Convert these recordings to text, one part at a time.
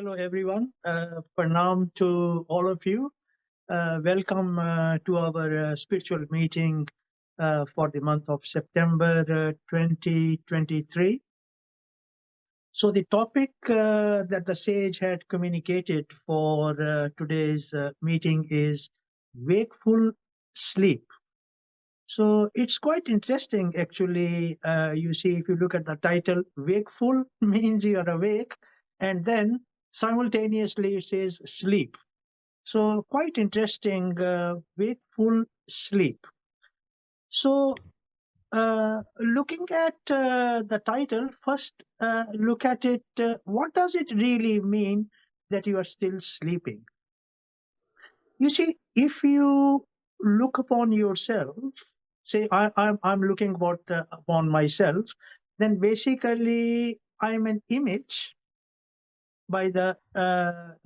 Hello, everyone. Pranam to all of you. Welcome to our spiritual meeting for the month of September 2023. So the topic that the sage had communicated for today's meeting is wakeful sleep. So it's quite interesting, actually. You see, if you look at the title, wakeful means you are awake, and then simultaneously it says sleep. So quite interesting, wakeful sleep. So looking at the title, first look at it. What does it really mean that you are still sleeping? You see, if you look upon yourself, say I'm looking upon myself, then basically I'm an image by the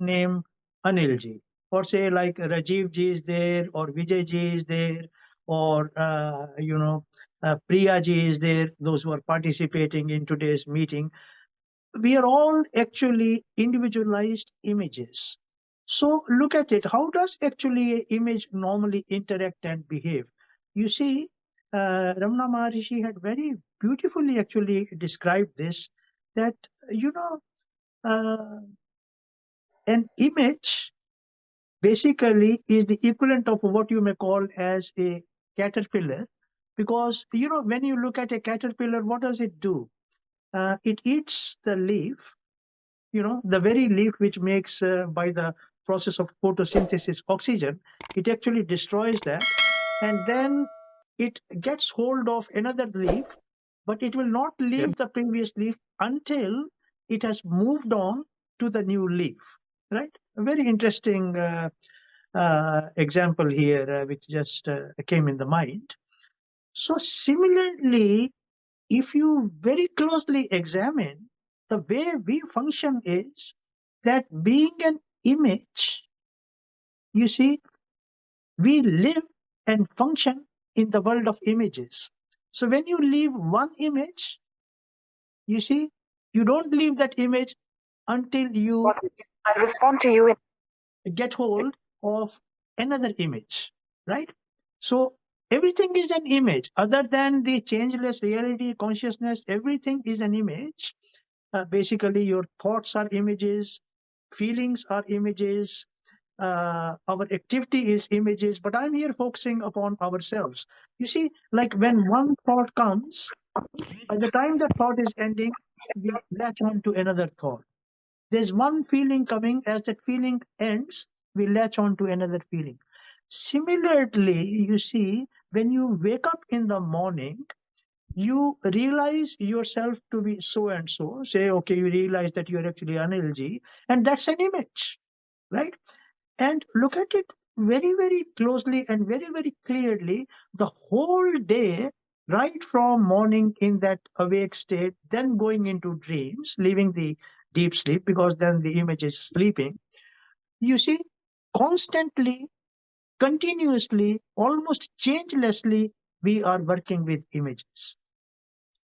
name Anilji. Or say like Rajiv ji is there, or Vijay ji is there, or Priya ji is there, those who are participating in today's meeting. We are all actually individualized images. So look at it. How does actually an image normally interact and behave? You see, Ramana Maharishi had very beautifully actually described this, that, you know, uh, an image basically is the equivalent of what you may call as a caterpillar. Because, when you look at a caterpillar, what does it do? It eats the leaf, the very leaf which makes by the process of photosynthesis oxygen. It actually destroys that, and then it gets hold of another leaf, but it will not leave the previous leaf until it has moved on to the new leaf, right? A very interesting example here, which just came in the mind. So similarly, if you very closely examine, the way we function is that being an image, you see, we live and function in the world of images. So when you leave one image, you see, you don't leave that image until you I'll respond to you in get hold of another image, right? So everything is an image. Other than the changeless reality, consciousness, everything is an image. Basically, your thoughts are images, feelings are images, our activity is images, but I'm here focusing upon ourselves. You see, like when one thought comes, by the time that thought is ending, we latch on to another thought. There's one feeling coming, as that feeling ends, we latch on to another feeling. Similarly, you see, when you wake up in the morning, you realize yourself to be so and so. Say, okay, you realize that you're actually Anilji, and that's an image, right? And look at it very, very closely and very, very clearly the whole day, right from morning in that awake state, then going into dreams, leaving the deep sleep because then the image is sleeping. You see, constantly, continuously, almost changelessly, we are working with images,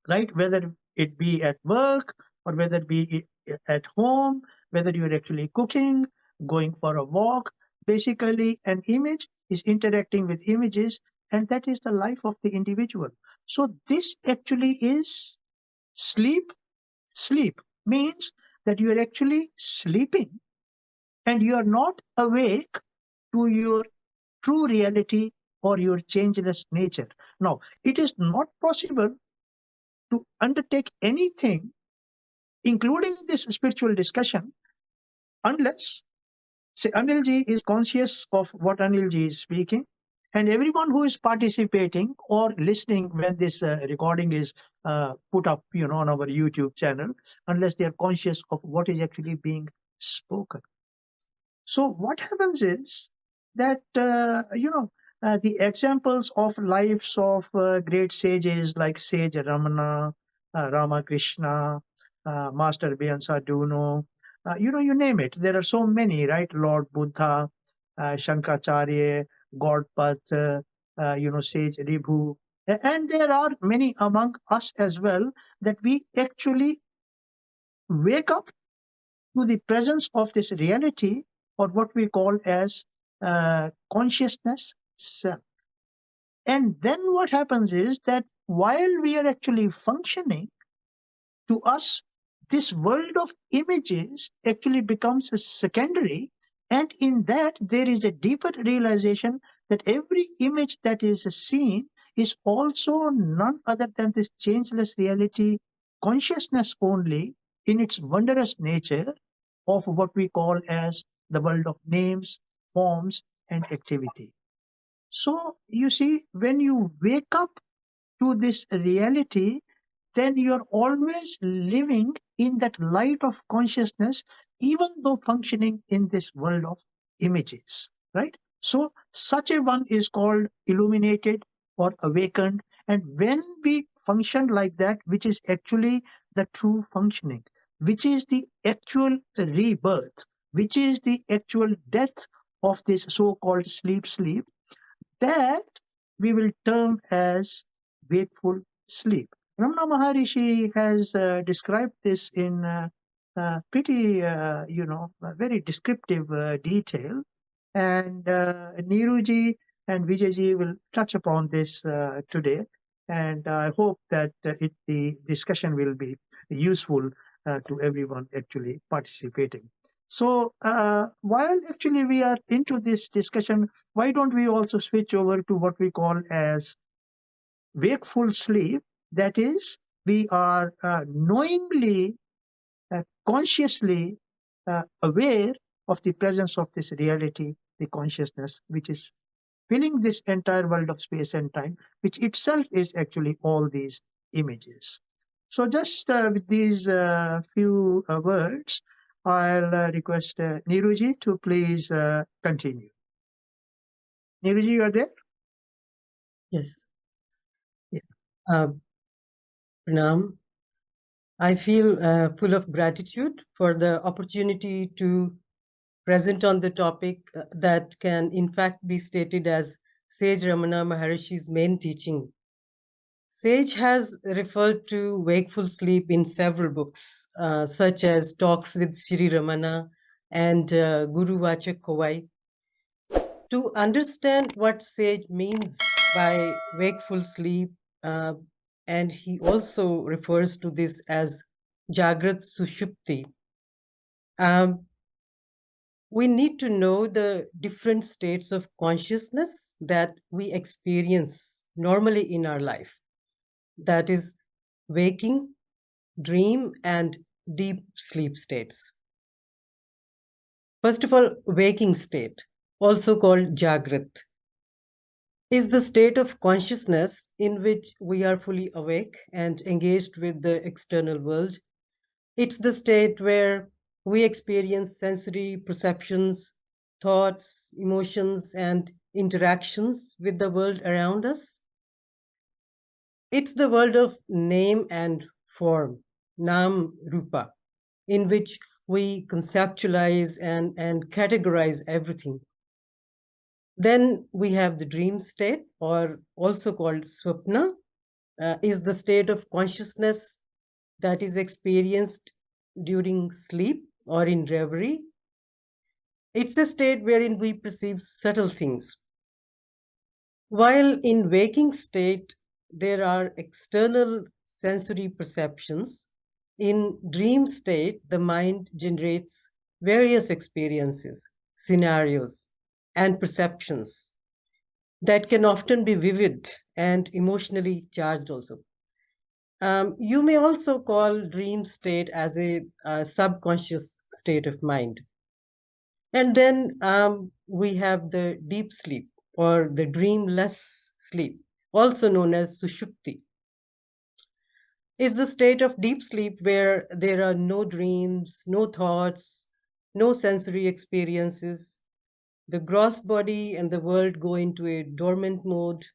right? Whether it be at work or whether it be at home, whether you're actually cooking, going for a walk. Basically, an image is interacting with images, and that is the life of the individual. So this actually is sleep. Sleep means that you are actually sleeping and you are not awake to your true reality or your changeless nature. Now, it is not possible to undertake anything, including this spiritual discussion, unless, say, Anilji is conscious of what Anilji is speaking, and everyone who is participating or listening when this recording is put up, on our YouTube channel, unless they are conscious of what is actually being spoken. So what happens is that, the examples of lives of great sages like Sage Ramana, Ramakrishna, Master Bhyansa Duno, you name it. There are so many, right? Lord Buddha, Shankaracharya, Gaudpath, Sage Ribhu. And there are many among us as well that we actually wake up to the presence of this reality, or what we call as consciousness self. And then what happens is that while we are actually functioning, to us, this world of images actually becomes a secondary. And in that, there is a deeper realization that every image that is seen is also none other than this changeless reality, consciousness only, in its wondrous nature of what we call as the world of names, forms, and activity. So, you see, when you wake up to this reality, then you're always living in that light of consciousness, even though functioning in this world of images, right? So, such a one is called illuminated or awakened. And when we function like that, which is actually the true functioning, which is the actual rebirth, which is the actual death of this so called sleep, that we will term as wakeful sleep. Ramana Maharishi has described this in pretty, very descriptive detail. And Neeruji and Vijayji will touch upon this today. And I hope that the discussion will be useful to everyone actually participating. So while actually we are into this discussion, why don't we also switch over to what we call as wakeful sleep? That is, we are knowingly, consciously aware of the presence of this reality, the consciousness, which is filling this entire world of space and time, which itself is actually all these images. So, just with these few words, I'll request Neeruji to please continue. Neeruji, you are there? Yes. Yeah. Pranam. I feel full of gratitude for the opportunity to present on the topic that can, in fact, be stated as Sage Ramana Maharishi's main teaching. Sage has referred to wakeful sleep in several books, such as Talks with Sri Ramana and Guru Vachak Kovai. To understand what Sage means by wakeful sleep, uh, and he also refers to this as Jagrat Sushupti, we need to know the different states of consciousness that we experience normally in our life. That is, waking, dream, and deep sleep states. First of all, waking state, also called Jagrat, is the state of consciousness in which we are fully awake and engaged with the external world. It's the state where we experience sensory perceptions, thoughts, emotions, and interactions with the world around us. It's the world of name and form, Nam Rupa, in which we conceptualize and categorize everything. Then we have the dream state, or also called swapna, is the state of consciousness that is experienced during sleep or in reverie. It's a state wherein we perceive subtle things. While in waking state, there are external sensory perceptions. In dream state, the mind generates various experiences, scenarios, and perceptions that can often be vivid and emotionally charged also. You may also call dream state as a subconscious state of mind. And then we have the deep sleep or the dreamless sleep, also known as sushupti. Is the state of deep sleep where there are no dreams, no thoughts, no sensory experiences. The gross body and the world go into a dormant mode.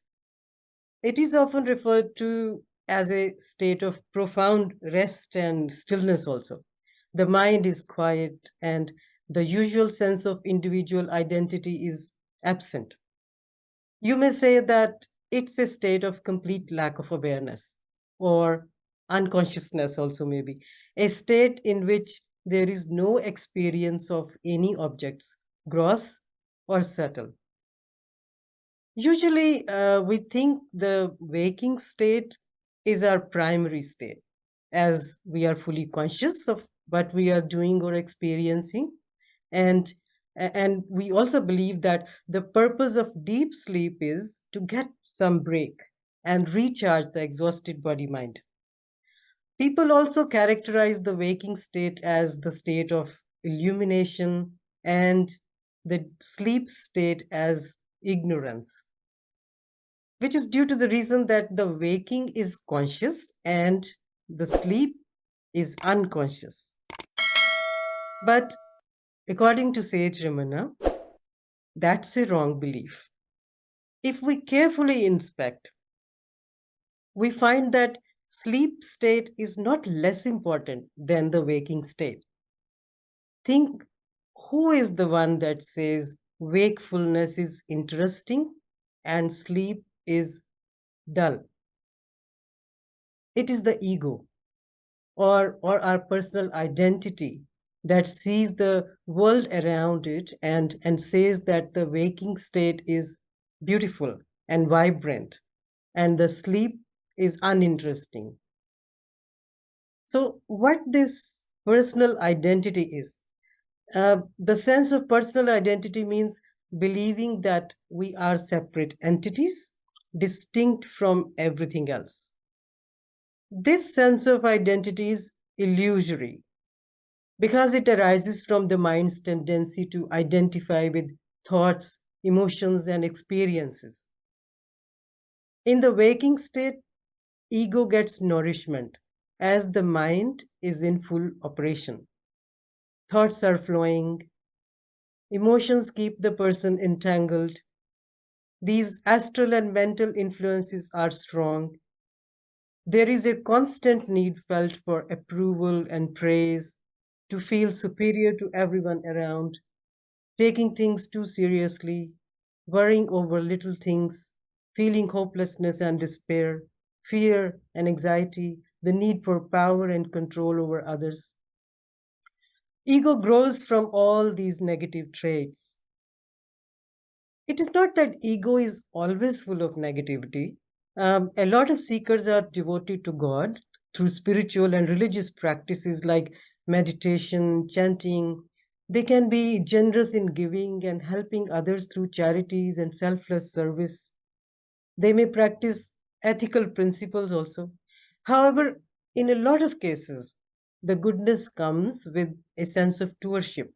It is often referred to as a state of profound rest and stillness also. The mind is quiet and the usual sense of individual identity is absent. You may say that it's a state of complete lack of awareness or unconsciousness, also, maybe a state in which there is no experience of any objects, gross or subtle. Usually, we think the waking state is our primary state, as we are fully conscious of what we are doing or experiencing. And, and we also believe that the purpose of deep sleep is to get some break and recharge the exhausted body mind. People also characterize the waking state as the state of illumination and the sleep state as ignorance, which is due to the reason that the waking is conscious and the sleep is unconscious. But according to Sage Ramana, that's a wrong belief. If we carefully inspect, we find that sleep state is not less important than the waking state. Think, who is the one that says wakefulness is interesting and sleep is dull? It is the ego, or our personal identity, that sees the world around it and says that the waking state is beautiful and vibrant and the sleep is uninteresting. So what this personal identity is, the sense of personal identity means believing that we are separate entities distinct from everything else. This sense of identity is illusory because it arises from the mind's tendency to identify with thoughts, emotions, and experiences. In the waking state, ego gets nourishment as the mind is in full operation. Thoughts are flowing, emotions keep the person entangled. These astral and mental influences are strong. There is a constant need felt for approval and praise, to feel superior to everyone around, taking things too seriously, worrying over little things, feeling hopelessness and despair, fear and anxiety, the need for power and control over others. Ego grows from all these negative traits. It is not that ego is always full of negativity. A lot of seekers are devoted to God through spiritual and religious practices like meditation, chanting. They can be generous in giving and helping others through charities and selfless service. They may practice ethical principles also. However, in a lot of cases, the goodness comes with a sense of doership.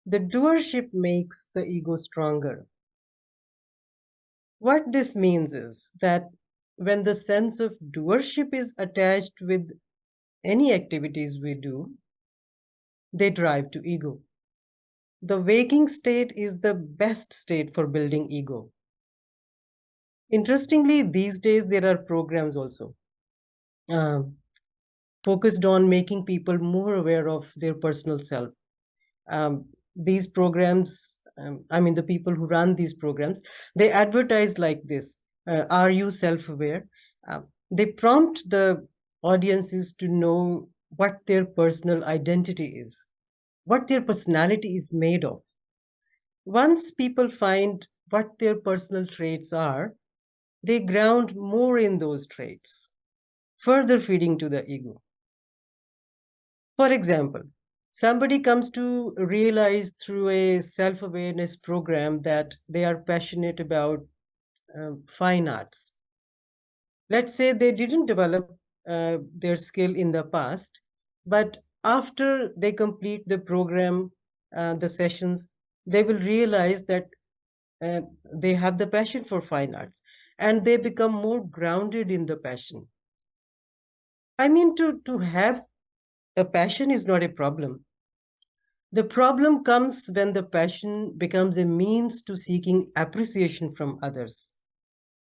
The doership makes the ego stronger. What this means is that when the sense of doership is attached with any activities we do, they drive to ego. The waking state is the best state for building ego. Interestingly, these days there are programs also um, focused on making people more aware of their personal self. These programs, I mean, the people who run these programs, they advertise like this: Are you self aware? They prompt the audiences to know what their personal identity is, what their personality is made of. Once people find what their personal traits are, they ground more in those traits, further feeding to the ego. For example, somebody comes to realize through a self awareness program that they are passionate about fine arts. Let's say they didn't develop their skill in the past, but after they complete the program, the sessions, they will realize that uh, they have the passion for fine arts and they become more grounded in the passion. I mean, to have a passion is not a problem. The problem comes when the passion becomes a means to seeking appreciation from others.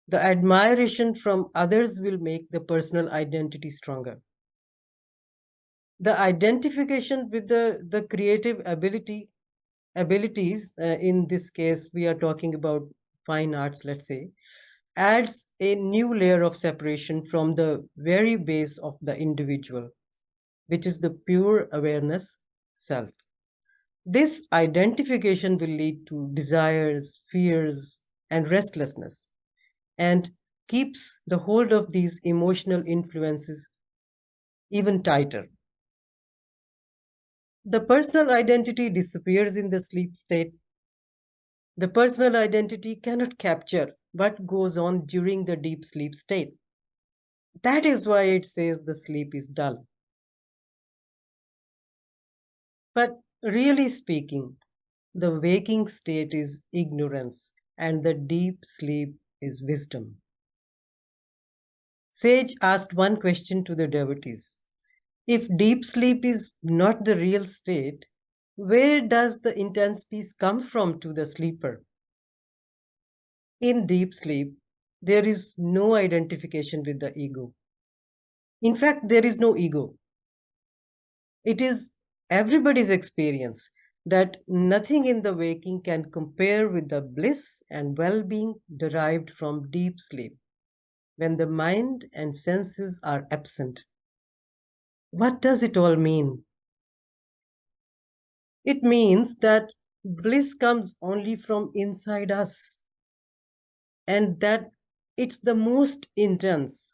The admiration from others will make the personal identity stronger. The identification with the creative abilities, in this case, we are talking about fine arts, let's say, adds a new layer of separation from the very base of the individual. which is the pure awareness self. This identification will lead to desires, fears, and restlessness, and keeps the hold of these emotional influences even tighter. The personal identity disappears in the sleep state. The personal identity cannot capture what goes on during the deep sleep state. That is why it says the sleep is dull. But really speaking, the waking state is ignorance and the deep sleep is wisdom. Sage asked one question to the devotees: if deep sleep is not the real state, where does the intense peace come from to the sleeper? In deep sleep, there is no identification with the ego. In fact, there is no ego. It is everybody's experience that nothing in the waking can compare with the bliss and well being derived from deep sleep when the mind and senses are absent. What does it all mean? It means that bliss comes only from inside us, and that it's the most intense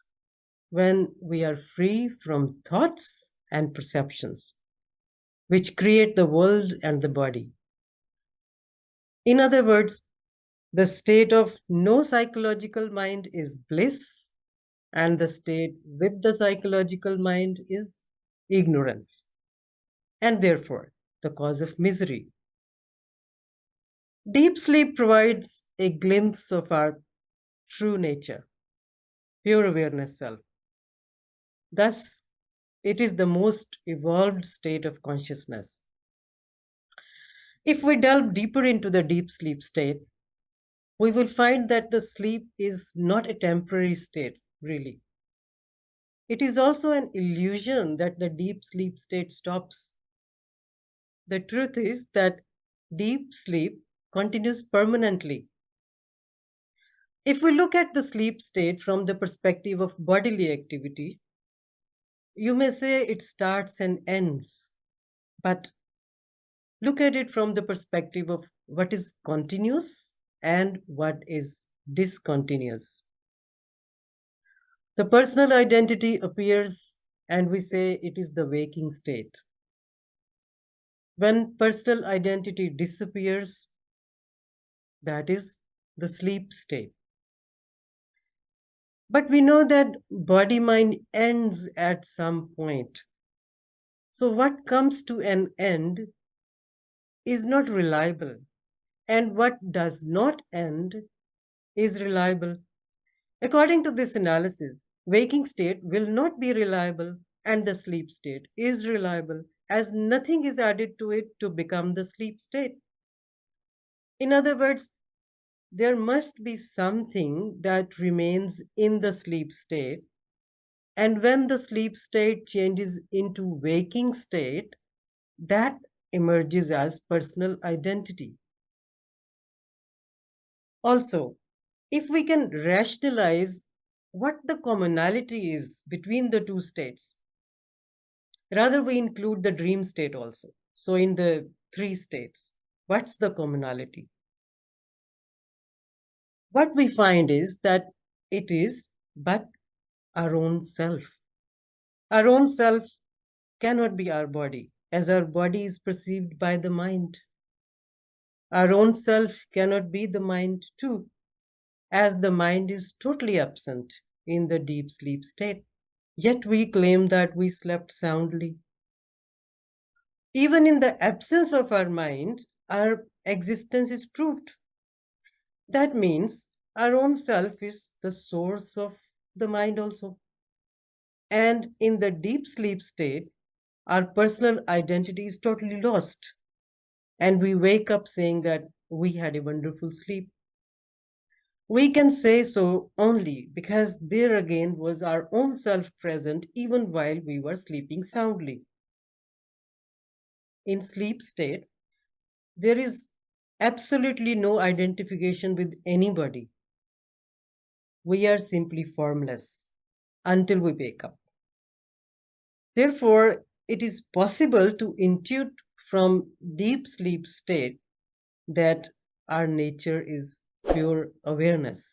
when we are free from thoughts and perceptions, which create the world and the body. In other words, the state of no psychological mind is bliss, and the state with the psychological mind is ignorance, and therefore the cause of misery. Deep sleep provides a glimpse of our true nature, pure awareness self. Thus, it is the most evolved state of consciousness. If we delve deeper into the deep sleep state, we will find that the sleep is not a temporary state, really. It is also an illusion that the deep sleep state stops. The truth is that deep sleep continues permanently. If we look at the sleep state from the perspective of bodily activity, you may say it starts and ends, but look at it from the perspective of what is continuous and what is discontinuous. The personal identity appears, and we say it is the waking state. When personal identity disappears, that is the sleep state. But we know that body mind ends at some point. So, what comes to an end is not reliable, and what does not end is reliable. According to this analysis, waking state will not be reliable and the sleep state is reliable, as nothing is added to it to become the sleep state. In other words, there must be something that remains in the sleep state, and when the sleep state changes into waking state, that emerges as personal identity. Also, if we can rationalize what the commonality is between the two states, rather we include the dream state also. So, in the three states, what's the commonality? What we find is that it is but our own self. Our own self cannot be our body, as our body is perceived by the mind. Our own self cannot be the mind too, as the mind is totally absent in the deep sleep state. Yet we claim that we slept soundly. Even in the absence of our mind, our existence is proved. That means our own self is the source of the mind also. And in the deep sleep state, our personal identity is totally lost. And we wake up saying that we had a wonderful sleep. We can say so only because there again was our own self present even while we were sleeping soundly. In sleep state, there is absolutely no identification with anybody. We are simply formless until we wake up. Therefore, it is possible to intuit from deep sleep state that our nature is pure awareness.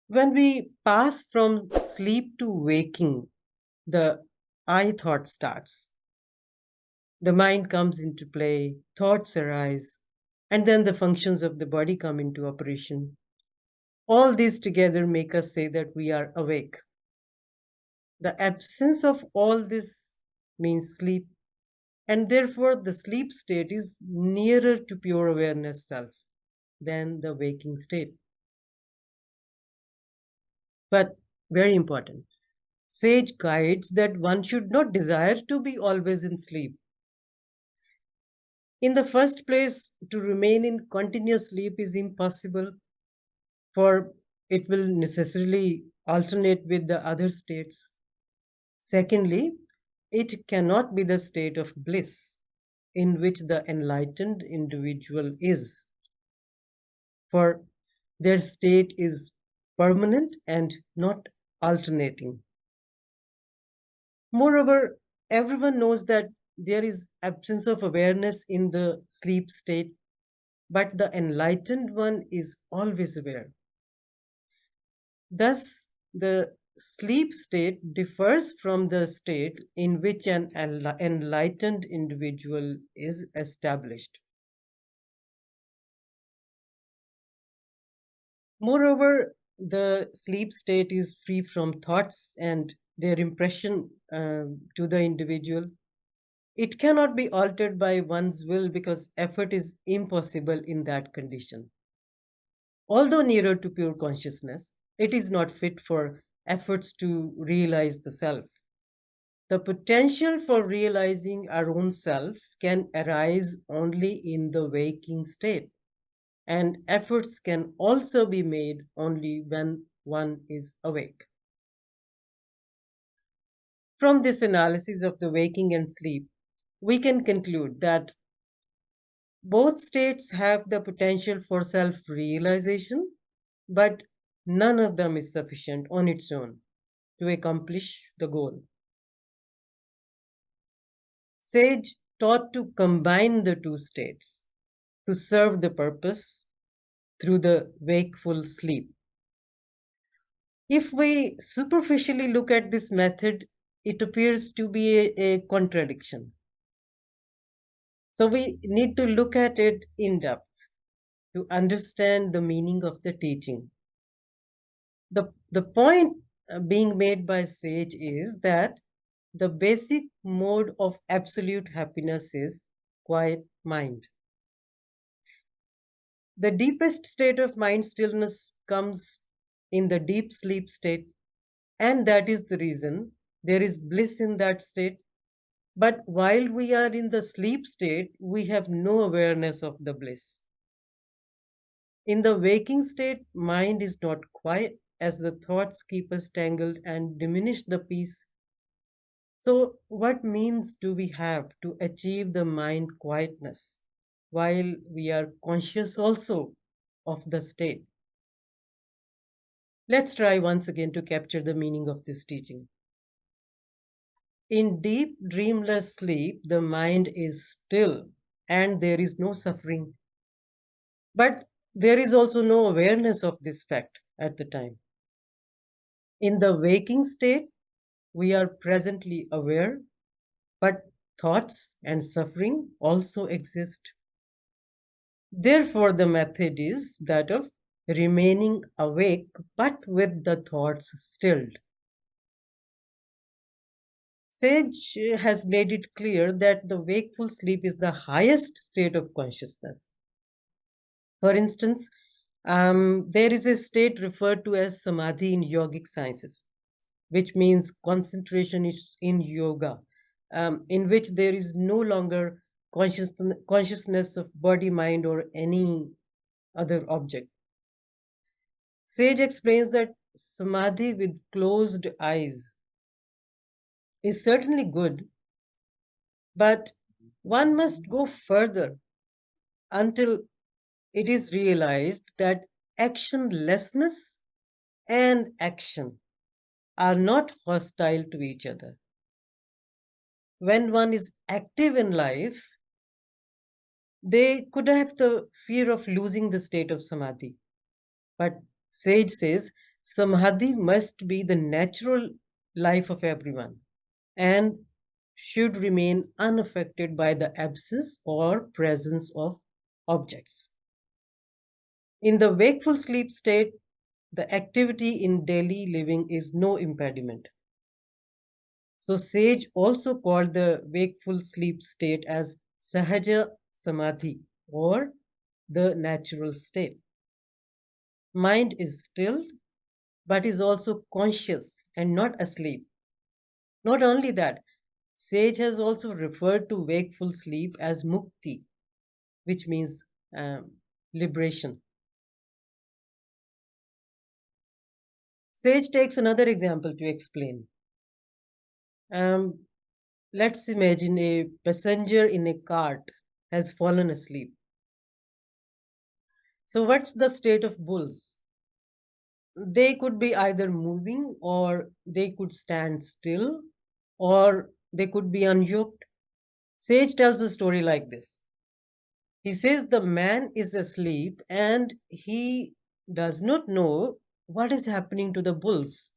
When we pass from sleep to waking, the I thought starts. The mind comes into play, thoughts arise, and then the functions of the body come into operation. All these together make us say that we are awake. The absence of all this means sleep, and therefore the sleep state is nearer to pure awareness self than the waking state. But very important, sage guides that one should not desire to be always in sleep. In the first place, to remain in continuous sleep is impossible, for it will necessarily alternate with the other states. Secondly, it cannot be the state of bliss in which the enlightened individual is, for their state is permanent and not alternating. Moreover, everyone knows that there is absence of awareness in the sleep state, but the enlightened one is always aware. Thus, the sleep state differs from the state in which an enlightened individual is established. Moreover, the sleep state is free from thoughts and their impression to the individual. It cannot be altered by one's will because effort is impossible in that condition. Although nearer to pure consciousness, it is not fit for efforts to realize the self. The potential for realizing our own self can arise only in the waking state, and efforts can also be made only when one is awake. From this analysis of the waking and sleep, we can conclude that both states have the potential for self realization, but none of them is sufficient on its own to accomplish the goal. Sage taught to combine the two states to serve the purpose through the wakeful sleep. If we superficially look at this method, it appears to be a contradiction. So we need to look at it in depth to understand the meaning of the teaching. The point being made by Sage is that the basic mode of absolute happiness is quiet mind. The deepest state of mind stillness comes in the deep sleep state, and that is the reason there is bliss in that state. But while we are in the sleep state, we have no awareness of the bliss. In the waking state, mind is not quiet as the thoughts keep us tangled and diminish the peace. So, what means do we have to achieve the mind quietness while we are conscious also of the state? Let's try once again to capture the meaning of this teaching. In deep, dreamless sleep, the mind is still and there is no suffering. But there is also no awareness of this fact at the time. In the waking state, we are presently aware, but thoughts and suffering also exist. Therefore, the method is that of remaining awake but with the thoughts stilled. Sage has made it clear that the wakeful sleep is the highest state of consciousness. For instance, there is a state referred to as samadhi in yogic sciences, which means concentration is in yoga, in which there is no longer consciousness of body, mind, or any other object. Sage explains that samadhi with closed eyes is certainly good, but one must go further until it is realized that actionlessness and action are not hostile to each other. When one is active in life, they could have the fear of losing the state of samadhi. But sage says samadhi must be the natural life of everyone and should remain unaffected by the absence or presence of objects. In the wakeful sleep state, the activity in daily living is no impediment. So, sage also called the wakeful sleep state as Sahaja Samadhi or the natural state. Mind is still but is also conscious and not asleep. Not only that, sage has also referred to wakeful sleep as mukti, which means liberation. Sage takes another example to explain. Um, let's imagine a passenger in a cart has fallen asleep. So, what's the state of bulls? They could be either moving or they could stand still or they could be unyoked. Sage tells a story like this. He says the man is asleep and he does not know what is happening to the bulls.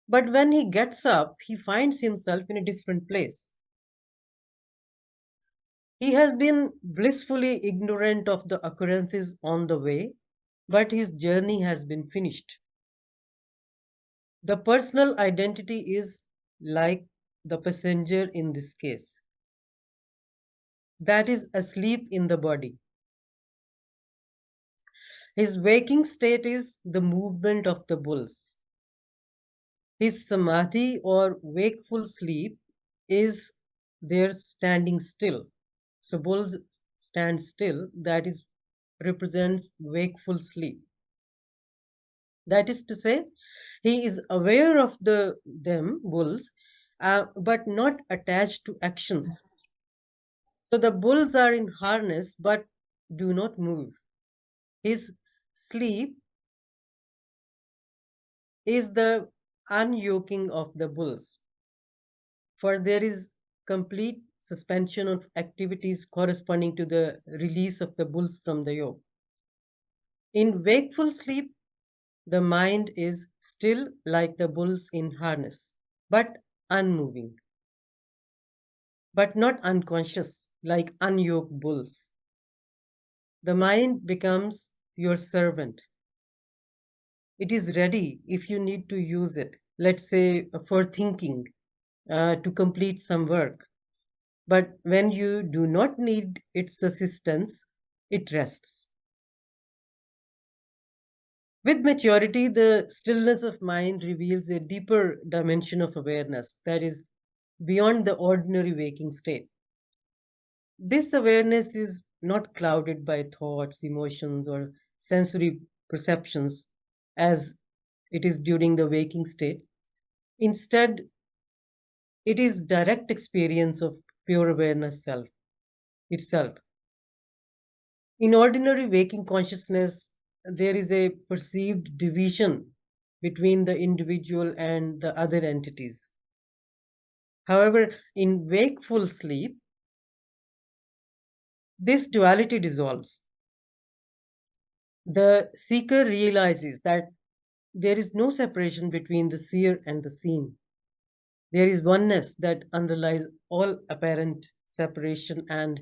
But when he gets up, he finds himself in a different place. He has been blissfully ignorant of the occurrences on the way, but his journey has been finished. The personal identity is like the passenger in this case, that is asleep in the body. His waking state is the movement of the bulls. His samadhi or wakeful sleep is their standing still. So bulls stand still, that is represents wakeful sleep. That is to say, he is aware of them bulls, but not attached to actions. So the bulls are in harness but do not move. His sleep is the unyoking of the bulls, for there is complete suspension of activities corresponding to the release of the bulls from the yoke. In wakeful sleep, the mind is still like the bulls in harness, but unmoving, but not unconscious like unyoked bulls. The mind becomes your servant. It is ready if you need to use it, let's say for thinking, to complete some work. But when you do not need its assistance, it rests. With maturity, the stillness of mind reveals a deeper dimension of awareness that is beyond the ordinary waking state. This awareness is not clouded by thoughts, emotions, or sensory perceptions as it is during the waking state. Instead, it is direct experience of pure awareness self itself. In ordinary waking consciousness, there is a perceived division between the individual and the other entities. However, in wakeful sleep, this duality dissolves. The seeker realizes that there is no separation between the seer and the seen. There is oneness that underlies all apparent separation and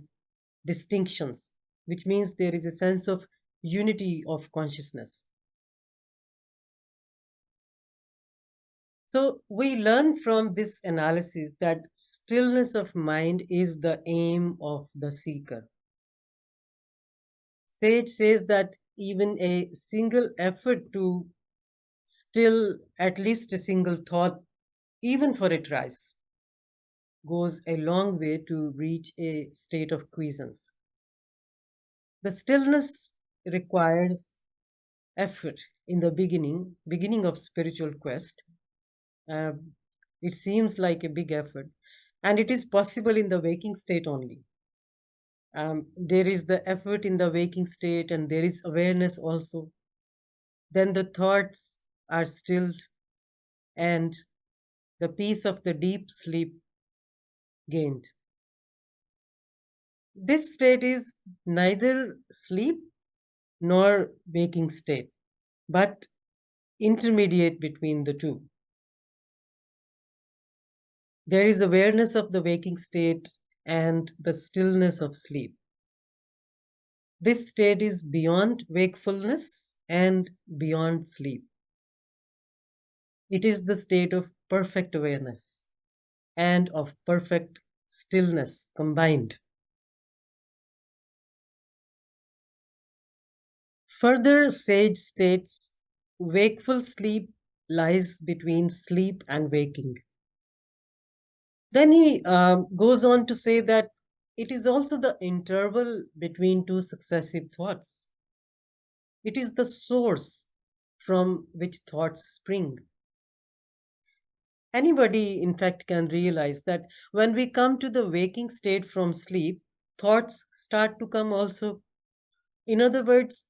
distinctions, which means there is a sense of unity of consciousness. So, we learn from this analysis that stillness of mind is the aim of the seeker. Sage says that even a single effort to still at least a single thought, even for a trice, goes a long way to reach a state of quiescence. The stillness requires effort in the beginning of spiritual quest. Um, it seems like a big effort, and it is possible in the waking state only. There is the effort in the waking state, and there is awareness also. Then the thoughts are stilled, and the peace of the deep sleep gained. This state is neither sleep nor waking state, but intermediate between the two. There is awareness of the waking state and the stillness of sleep. This state is beyond wakefulness and beyond sleep. It is the state of perfect awareness and of perfect stillness combined. Further, sage states wakeful sleep lies between sleep and waking. Then he goes on to say that it is also the interval between two successive thoughts. It is the source from which thoughts spring. Anybody, in fact, can realize that when we come to the waking state from sleep, thoughts start to come also. In other words,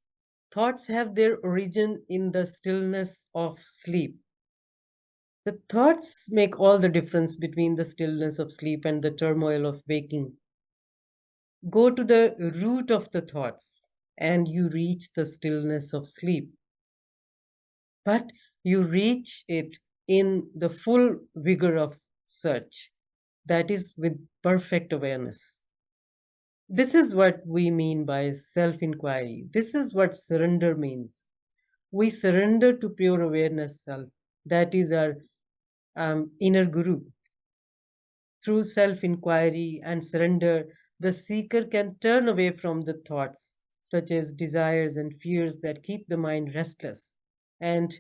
thoughts have their origin in the stillness of sleep. The thoughts make all the difference between the stillness of sleep and the turmoil of waking. Go to the root of the thoughts and you reach the stillness of sleep. But you reach it in the full vigor of search, that is, with perfect awareness. This is what we mean by self inquiry. This is what surrender means. We surrender to pure awareness self. That is our inner guru. Through self inquiry and surrender, the seeker can turn away from the thoughts, such as desires and fears that keep the mind restless and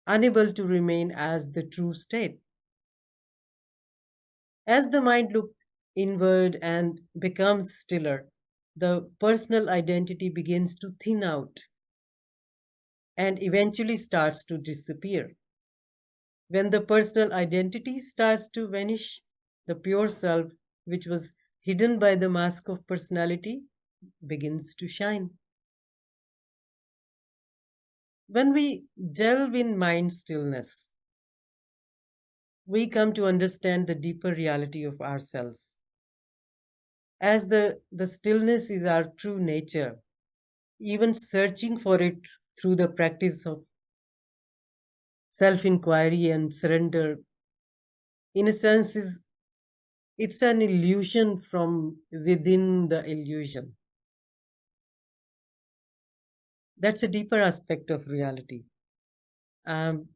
unable to remain as the true state. As the mind looks inward and becomes stiller, the personal identity begins to thin out and eventually starts to disappear. When the personal identity starts to vanish, the pure self, which was hidden by the mask of personality, begins to shine. When we delve in mind stillness, we come to understand the deeper reality of ourselves. As the stillness is our true nature, even searching for it through the practice of self inquiry and surrender, in a sense, is it's an illusion from within the illusion. That's a deeper aspect of reality. Um,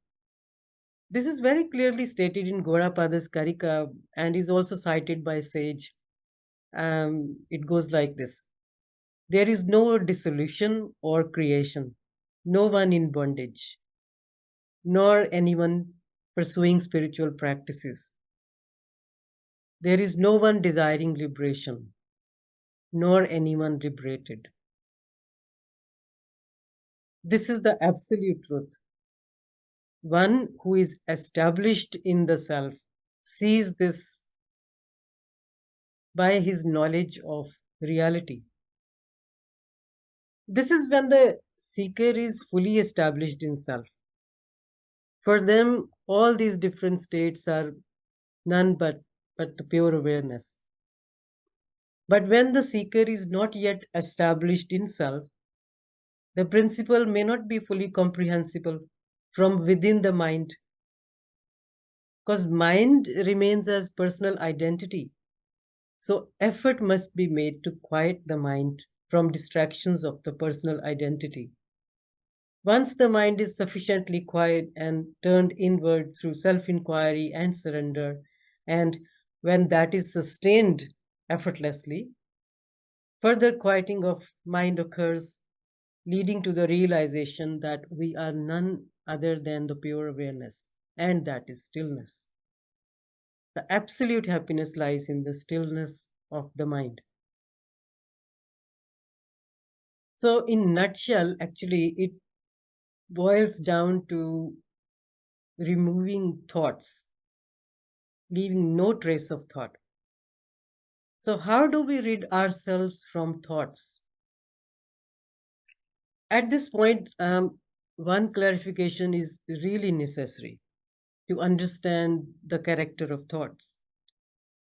this is very clearly stated in Gaurapada's Karika and is also cited by Sage. It goes like this: there is no dissolution or creation, no one in bondage, nor anyone pursuing spiritual practices. There is no one desiring liberation, nor anyone liberated. This is the absolute truth. One who is established in the self sees this by his knowledge of reality. This is when the seeker is fully established in self. For them, all these different states are none but the pure awareness. But when the seeker is not yet established in self, the principle may not be fully comprehensible from within the mind, because mind remains as personal identity. So effort must be made to quiet the mind from distractions of the personal identity. Once the mind is sufficiently quiet and turned inward through self inquiry and surrender, and when that is sustained effortlessly, further quieting of mind occurs, leading to the realization that we are none other than the pure awareness, and that is stillness. The absolute happiness lies in the stillness of the mind. So, in nutshell, actually, it boils down to removing thoughts, leaving no trace of thought. So, how do we rid ourselves from thoughts? At this point, one clarification is really necessary. to understand the character of thoughts.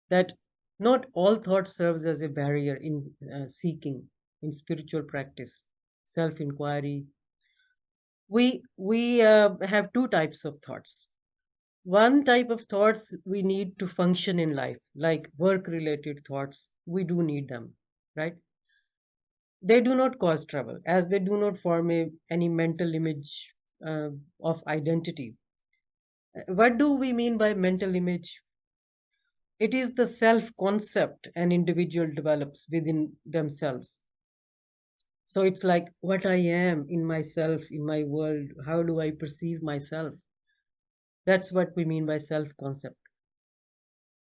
That not all thought serves as a barrier in seeking, in spiritual practice, self-inquiry. We have two types of thoughts. One type of thoughts we need to function in life, like work-related thoughts. We do need them, right? They do not cause trouble, as they do not form any mental image of identity. What do we mean by mental image? It is the self concept an individual develops within themselves. So it's like what I am in myself, in my world. How do I perceive myself? That's what we mean by self concept.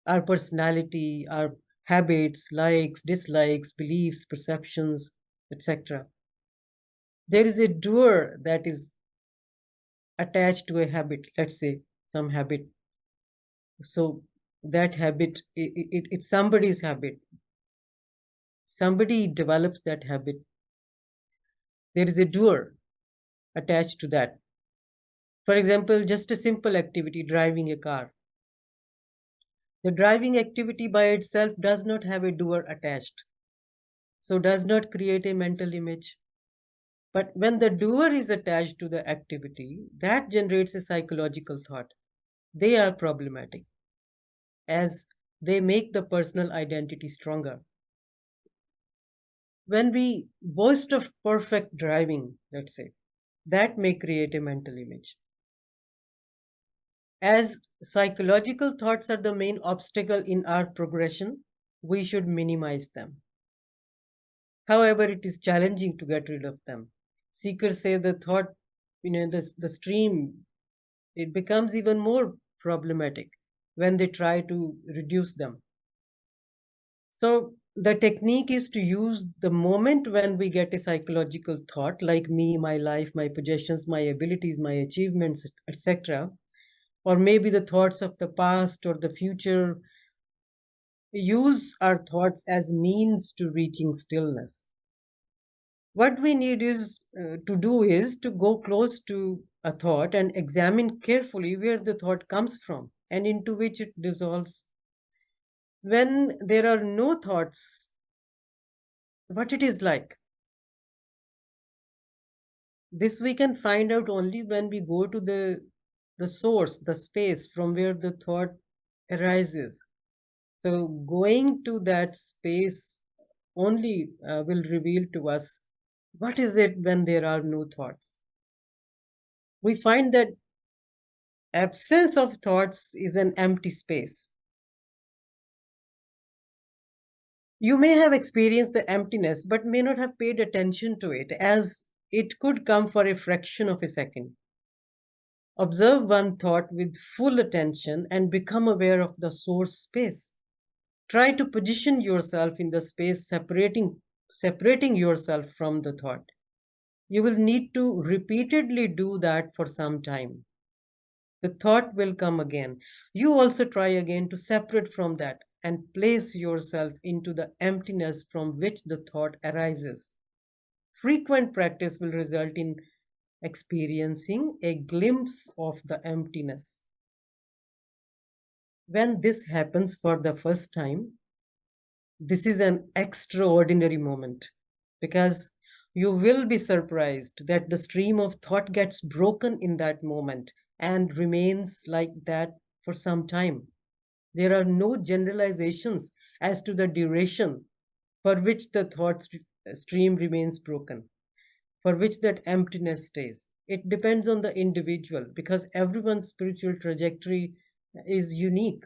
Our personality, our habits, likes, dislikes, beliefs, perceptions, etc. There is a doer that is attached to a habit, let's say some habit. So that habit, it's somebody's habit. Somebody develops that habit. There is a doer attached to that. For example, just a simple activity, driving a car. The driving activity by itself does not have a doer attached, so does not create a mental image. But when the doer is attached to the activity, that generates a psychological thought. They are problematic, as they make the personal identity stronger. When we boast of perfect driving, let's say, that may create a mental image. As psychological thoughts are the main obstacle in our progression, we should minimize them. However, it is challenging to get rid of them. Seekers say the thought, the stream, it becomes even more problematic when they try to reduce them. So the technique is to use the moment when we get a psychological thought, like me, my life, my possessions, my abilities, my achievements, etc., or maybe the thoughts of the past or the future, use our thoughts as means to reaching stillness. What we need is to do is to go close to a thought and examine carefully where the thought comes from and into which it dissolves. When there are no thoughts, what it is like, this we can find out only when we go to the source, the space from where the thought arises. So going to that space only will reveal to us what is it when there are no thoughts. We find that absence of thoughts is an empty space. You may have experienced the emptiness but may not have paid attention to it, as it could come for a fraction of a second. Observe one thought with full attention and become aware of the source space. Try to position yourself in the space, separating yourself from the thought. You will need to repeatedly do that for some time. The thought will come again. You also try again to separate from that and place yourself into the emptiness from which the thought arises. Frequent practice will result in experiencing a glimpse of the emptiness. When this happens for the first time, this is an extraordinary moment, because you will be surprised that the stream of thought gets broken in that moment and remains like that for some time. There are no generalizations as to the duration for which the stream remains broken, for which that emptiness stays. It depends on the individual, because everyone's spiritual trajectory is unique.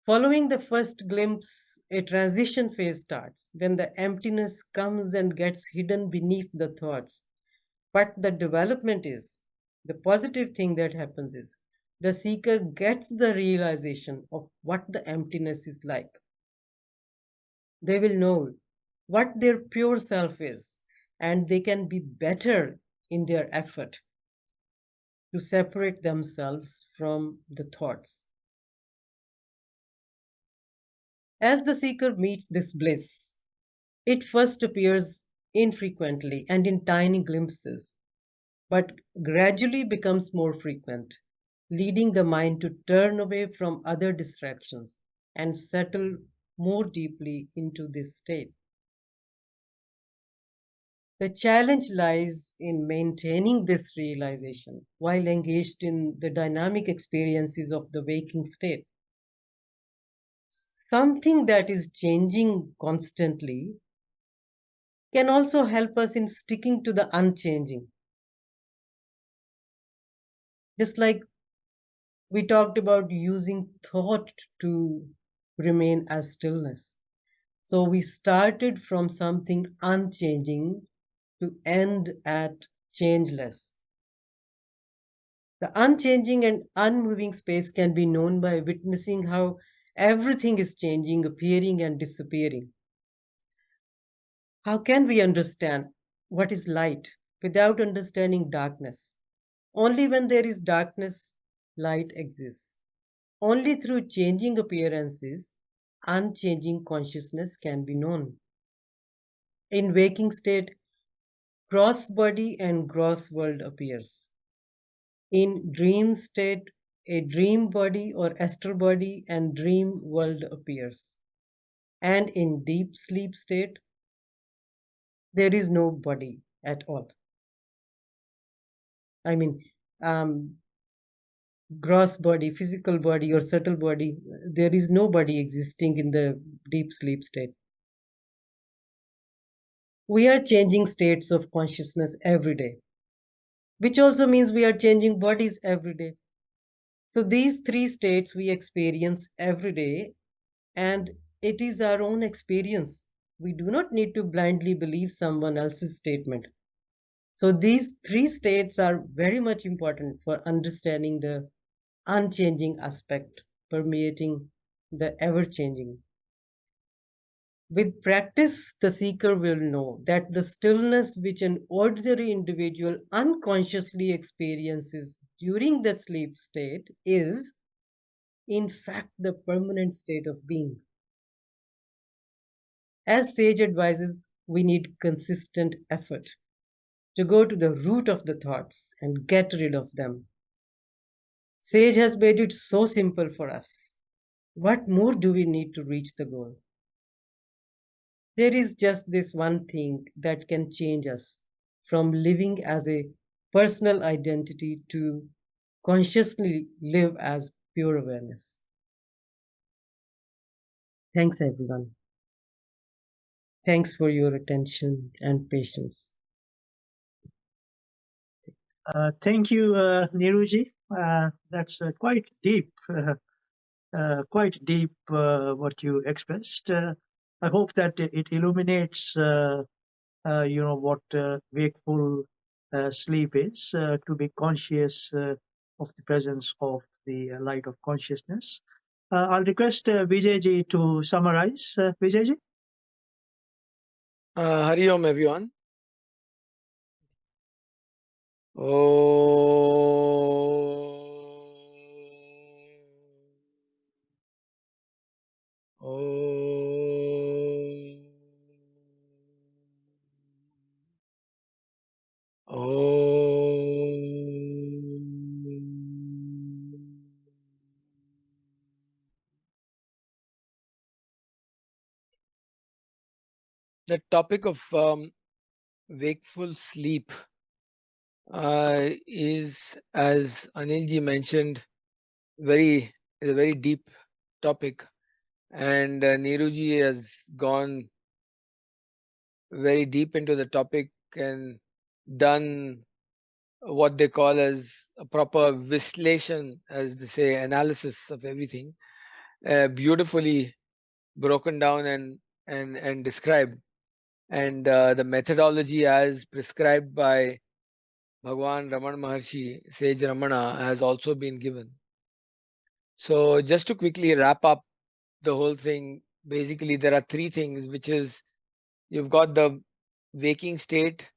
Following the first glimpse, a transition phase starts when the emptiness comes and gets hidden beneath the thoughts. But the development is, the positive thing that happens is, the seeker gets the realization of what the emptiness is like. They will know what their pure self is, and they can be better in their effort to separate themselves from the thoughts. As the seeker meets this bliss, it first appears infrequently and in tiny glimpses, but gradually becomes more frequent, leading the mind to turn away from other distractions and settle more deeply into this state. The challenge lies in maintaining this realization while engaged in the dynamic experiences of the waking state. Something that is changing constantly can also help us in sticking to the unchanging. Just like we talked about using thought to remain as stillness. So we started from something unchanging to end at changeless. The unchanging and unmoving space can be known by witnessing how everything is changing, appearing, and disappearing. How can we understand what is light without understanding darkness? Only when there is darkness, light exists. Only through changing appearances, unchanging consciousness can be known. In waking state, gross body and gross world appears. In dream state, a dream body or astral body and dream world appears. And in deep sleep state, there is no body at all. I mean, um, gross body, physical body, or subtle body, there is no body existing in the deep sleep state. We are changing states of consciousness every day, which also means we are changing bodies every day. So these three states we experience every day, and it is our own experience. We do not need to blindly believe someone else's statement. So these three states are very much important for understanding the unchanging aspect permeating the ever changing. With practice, the seeker will know that the stillness which an ordinary individual unconsciously experiences during the sleep state is, in fact, the permanent state of being. As Sage advises, we need consistent effort to go to the root of the thoughts and get rid of them. Sage has made it so simple for us. What more do we need to reach the goal? There is just this one thing that can change us from living as a personal identity to consciously live as pure awareness. Thanks, everyone. Thanks for your attention and patience. Thank you, Neeruji. That's quite deep what you expressed. I hope that it illuminates, what wakeful sleep is, to be conscious of the presence of the light of consciousness. I'll request Vijayji to summarize. Vijayji? Hari Om, everyone. The topic of wakeful sleep is, as Anilji mentioned, is a very deep topic, and Neeruji has gone very deep into the topic and done what they call as a proper vislation, as they say, analysis of everything, beautifully broken down and described. And the methodology as prescribed by Bhagwan Raman Maharshi, Sage Ramana, has also been given. So just to quickly wrap up the whole thing, basically there are three things, which is you've got the waking state,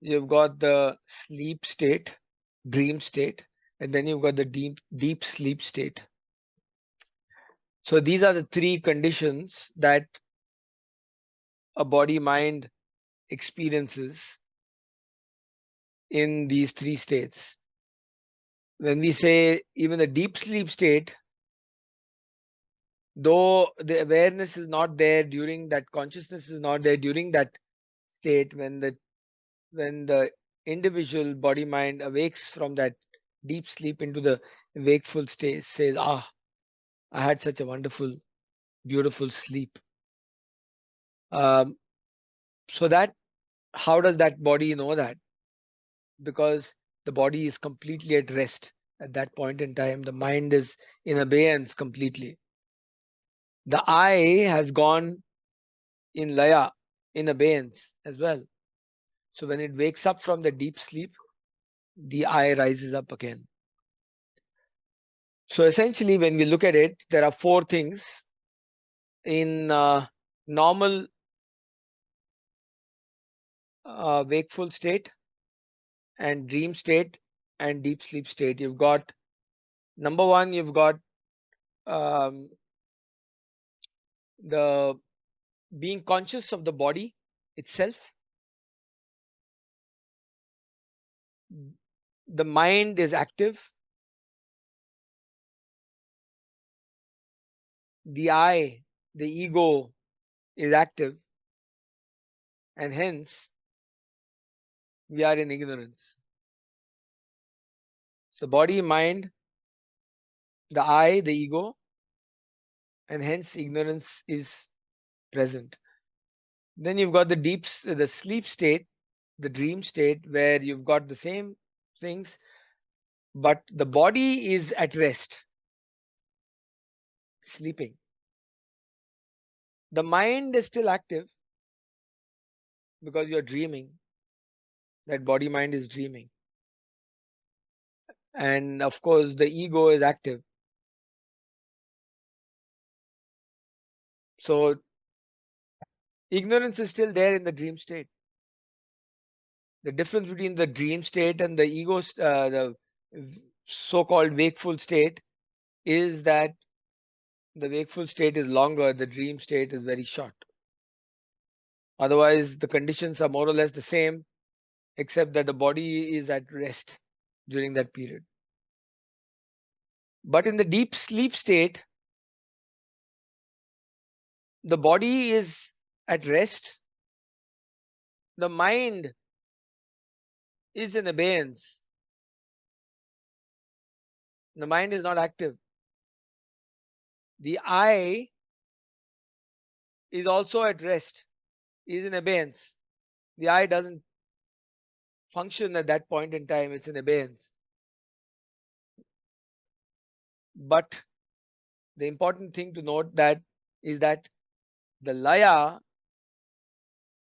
you've got the sleep state, dream state, and then you've got the deep sleep state. So these are the three conditions that a body mind experiences in these three states. when we say even the deep sleep state, though the awareness is not there during that, consciousness is not there during that state, when the individual body mind awakes from that deep sleep into the wakeful state, says, ah, I had such a wonderful, beautiful sleep. So that, how does that body know that? Because the body is completely at rest at that point in time. The mind is in abeyance completely. The I has gone in laya, in abeyance as well. So when it wakes up from the deep sleep, the I rises up again. So essentially, when we look at it, there are four things in normal wakeful state and dream state and deep sleep state. You've got, number one, you've got um, the being conscious of the body itself. The mind is active. The I, the ego, is active, and hence we are in ignorance. So body, mind, the I, the ego, and hence ignorance is present. Then you've got the sleep state, the dream state, where you've got the same things, but the body is at rest, sleeping. The mind is still active because you're dreaming. That body mind is dreaming. And of course, the ego is active. So ignorance is still there in the dream state. The difference between the dream state and the ego, the so-called wakeful state, is that the wakeful state is longer, the dream state is very short. Otherwise, the conditions are more or less the same, except that the body is at rest during that period. But in the deep sleep state, the body is at rest, the mind is in abeyance, the mind is not active. The I is also at rest, is in abeyance. The I doesn't function at that point in time, it's in abeyance. But the important thing to note that is that the laya,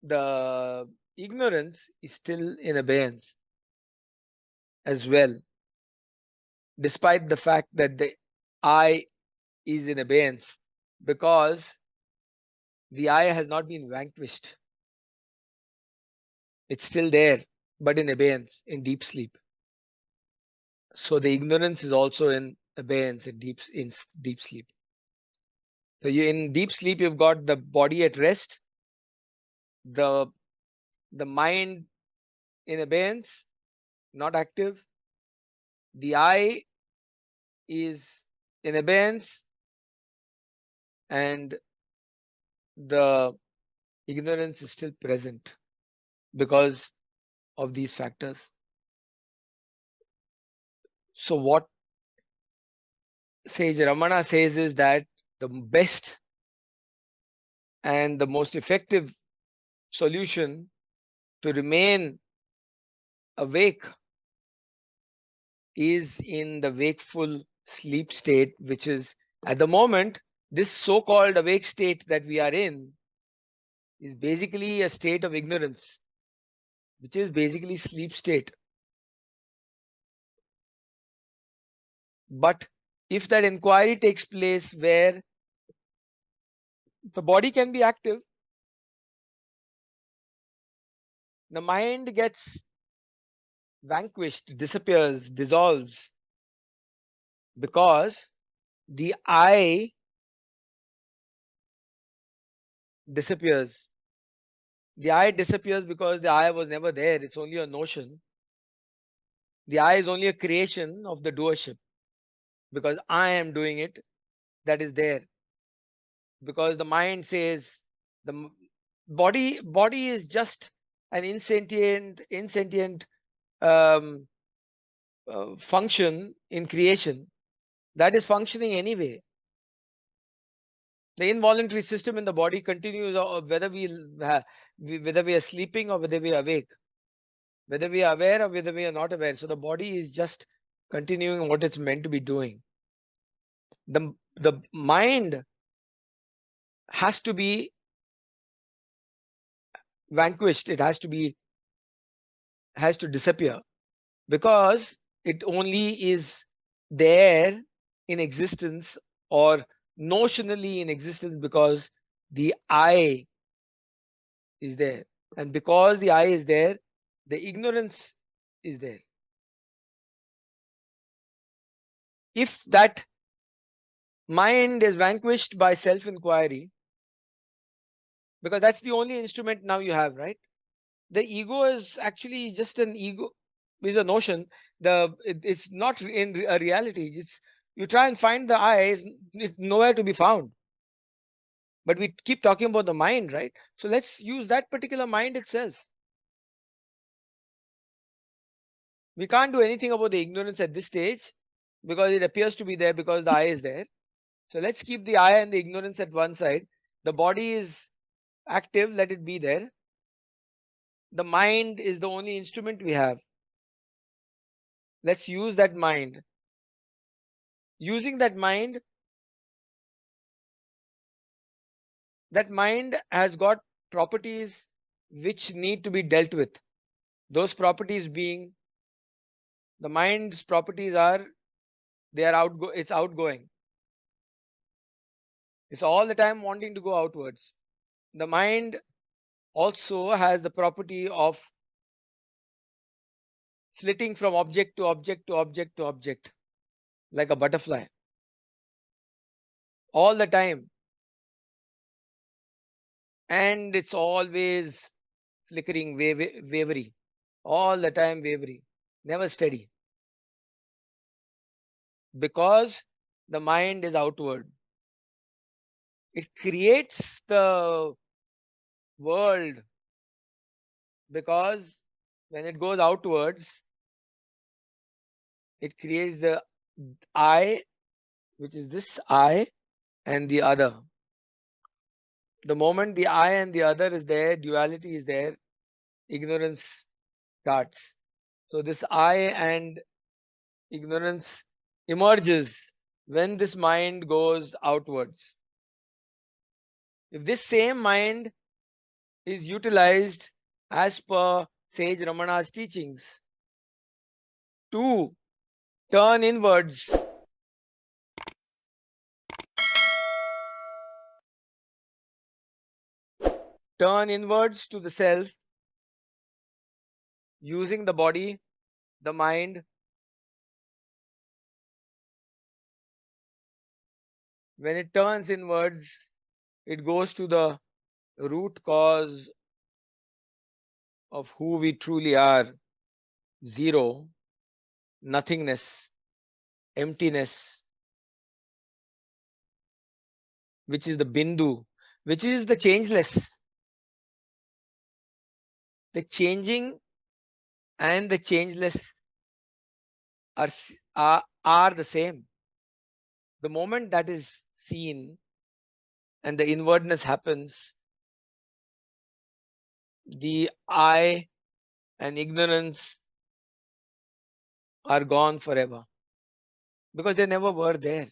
the ignorance, is still in abeyance as well, despite the fact that the I is in abeyance, because the I has not been vanquished. It's still there, but in abeyance, in deep sleep. So the ignorance is also in abeyance, in deep sleep. So in deep sleep, you've got the body at rest, the mind in abeyance, not active. The I is in abeyance, and the ignorance is still present because of these factors. So what Sage Ramana says is that the best and the most effective solution to remain awake is in the wakeful sleep state, which is at the moment, this so-called awake state that we are in is basically a state of ignorance, which is basically sleep state. But if that inquiry takes place where the body can be active, the mind gets vanquished, disappears, dissolves, because the I disappears. The I disappears because the I was never there. It's only a notion. The I is only a creation of the doership, because I am doing it, that is there. Because the mind says the body is just an insentient um, function in creation that is functioning anyway. The involuntary system in the body continues, whether whether we are sleeping or whether we are awake, whether we are aware or whether we are not aware. So the body is just continuing what it's meant to be doing. The mind has to be vanquished. It has to disappear, because it only is there in existence, or notionally in existence, because the I is there. And because the I is there, the ignorance is there. If that mind is vanquished by self-inquiry, because that's the only instrument now you have, right? The ego is actually just an ego, is a notion. It's not in a reality. It's, you try and find the I, it's nowhere to be found. But we keep talking about the mind, right? So let's use that particular mind itself. We can't do anything about the ignorance at this stage, because it appears to be there because the I is there. So let's keep the I and the ignorance at one side. The body is active, let it be there. The mind is the only instrument we have. Let's use that mind. Using that mind has got properties which need to be dealt with. Those properties being, the mind's properties are, it's outgoing. It's all the time wanting to go outwards. The mind also has the property of flitting from object to object to object to object, like a butterfly, all the time. And it's always flickering, wavery, all the time wavery, never steady, because the mind is outward. It creates the world, because when it goes outwards, it creates the I, which is this I, and the other. The moment the I and the other is there, duality is there, ignorance starts. So this I and ignorance emerges when this mind goes outwards. If this same mind is utilized as per sage Ramana's teachings to turn inwards, to the self, using the body, the mind, when it turns inwards, it goes to the root cause of who we truly are: zero, nothingness, emptiness, which is the bindu, which is the changeless. The changing and the changeless are the same. The moment that is seen and the inwardness happens, the I and ignorance are gone forever, because they never were there.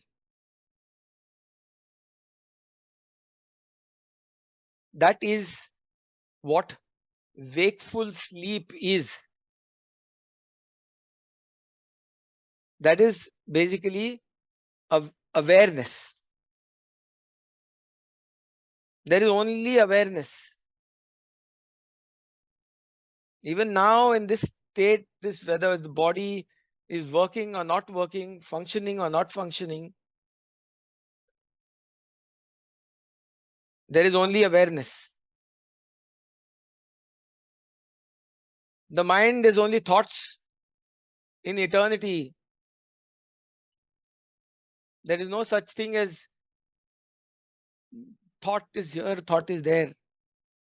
That is what wakeful sleep is. That is basically awareness. There is only awareness. Even now in this state, whether the body is working or not working, functioning or not functioning, there is only awareness. The mind is only thoughts in eternity. There is no such thing as thought is here, thought is there.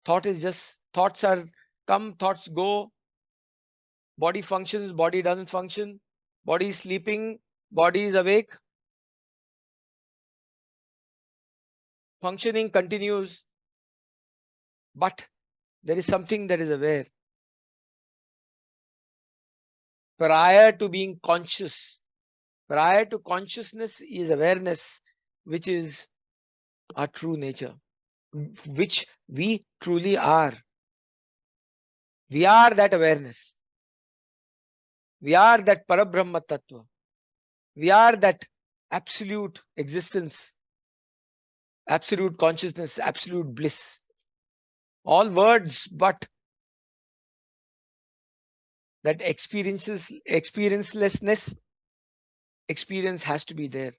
Thought is just, thoughts are come, thoughts go. Body functions, body doesn't function. Body is sleeping, body is awake. Functioning continues. But there is something that is aware. Prior to being conscious, prior to consciousness is awareness, which is our true nature, which we truly are. We are that awareness. We are that Parabrahma Tattva. We are that absolute existence, absolute consciousness, absolute bliss. All words, but that experiencelessness, experience has to be there.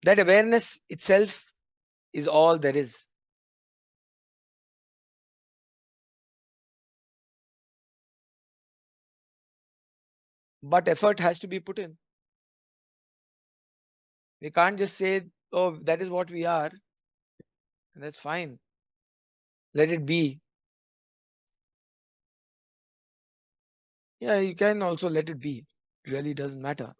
That awareness itself is all there is. But effort has to be put in. We can't just say, oh, that is what we are, and that's fine. Let it be. Yeah, you can also let it be. It really doesn't matter.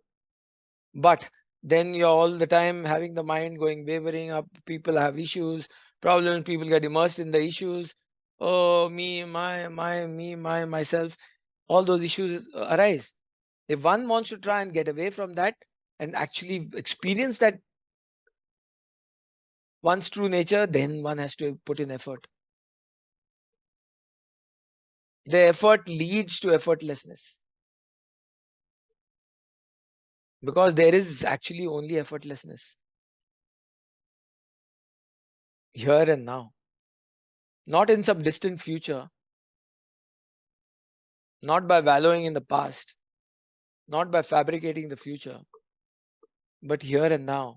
But then you're all the time having the mind going wavering up. People have issues, problems, people get immersed in the issues. Oh, me, myself. All those issues arise. If one wants to try and get away from that and actually experience that one's true nature, then one has to put in effort. The effort leads to effortlessness. Because there is actually only effortlessness here and now, not in some distant future, not by wallowing in the past, not by fabricating the future, but here and now.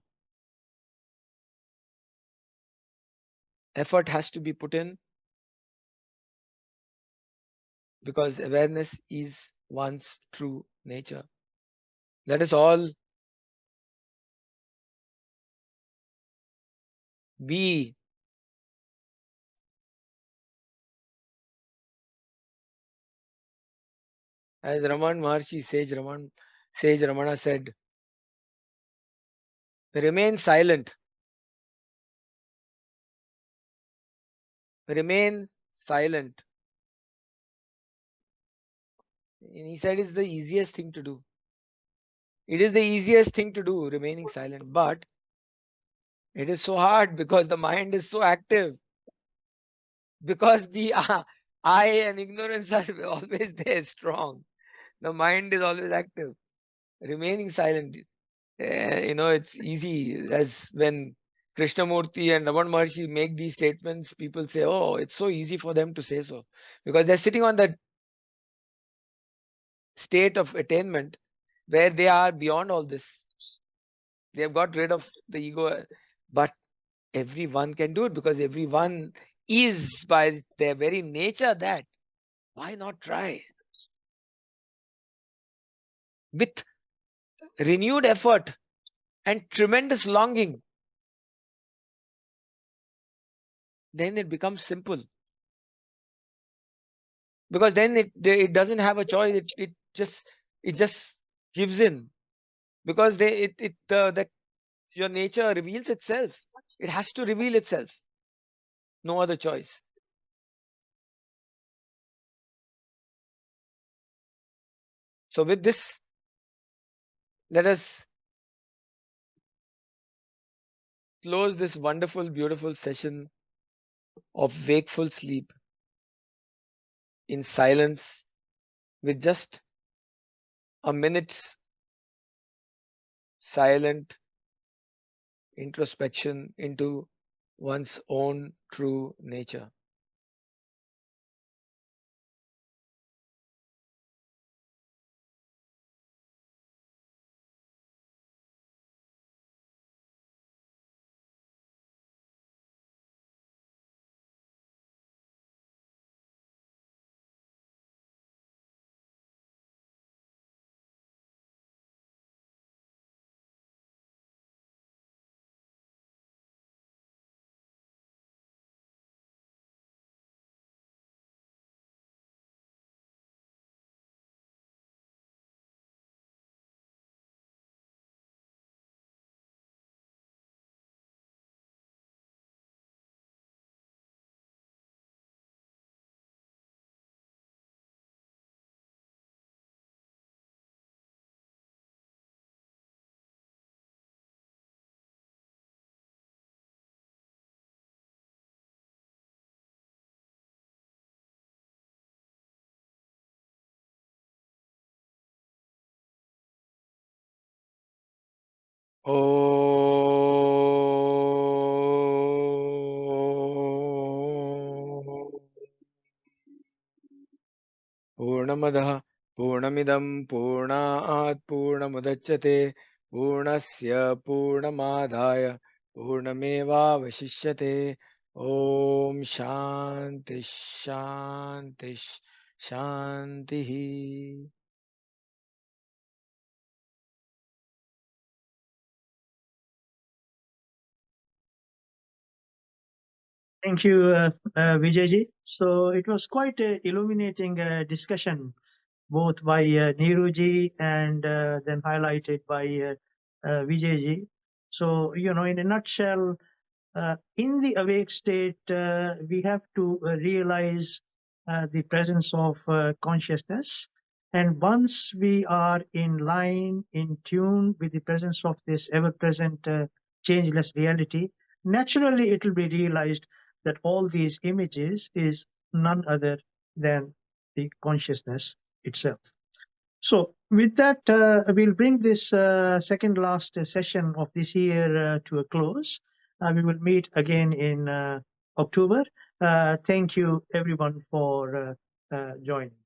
Effort has to be put in because awareness is one's true nature. Let us all be as Raman Maharshi, Sage Ramana said, remain silent. Remain silent. And he said it's the easiest thing to do. It is the easiest thing to do, remaining silent. But it is so hard because the mind is so active. Because the I and ignorance are always there, strong. The mind is always active. Remaining silent, it's easy. As when Krishnamurti and Raman Maharshi make these statements, people say, oh, it's so easy for them to say so. Because they're sitting on that state of attainment where they are beyond all this. They have got rid of the ego. But everyone can do it because everyone is by their very nature that. Why not try? With renewed effort and tremendous longing, then it becomes simple. Because then it doesn't have a choice. It just gives in. Because your nature reveals itself. It has to reveal itself. No other choice. So with this, let us close this wonderful, beautiful session of wakeful sleep in silence with just a minute's silent introspection into one's own true nature. पूर्णमदः पूर्णमिदं पूर्णात् पूर्णमुदच्यते पूर्णस्य पूर्णमादाय पूर्णमेवावशिष्यते ॐ शान्ति शान्ति शान्तिः Thank you, Vijayji. So it was quite a illuminating discussion, both by Neeruji and then highlighted by Vijayji. So, in a nutshell, in the awake state, we have to realize the presence of consciousness. And once we are in line, in tune with the presence of this ever present changeless reality, naturally it will be realized that all these images is none other than the consciousness itself. So with that, we'll bring this second last session of this year to a close. We will meet again in October. Thank you everyone for joining.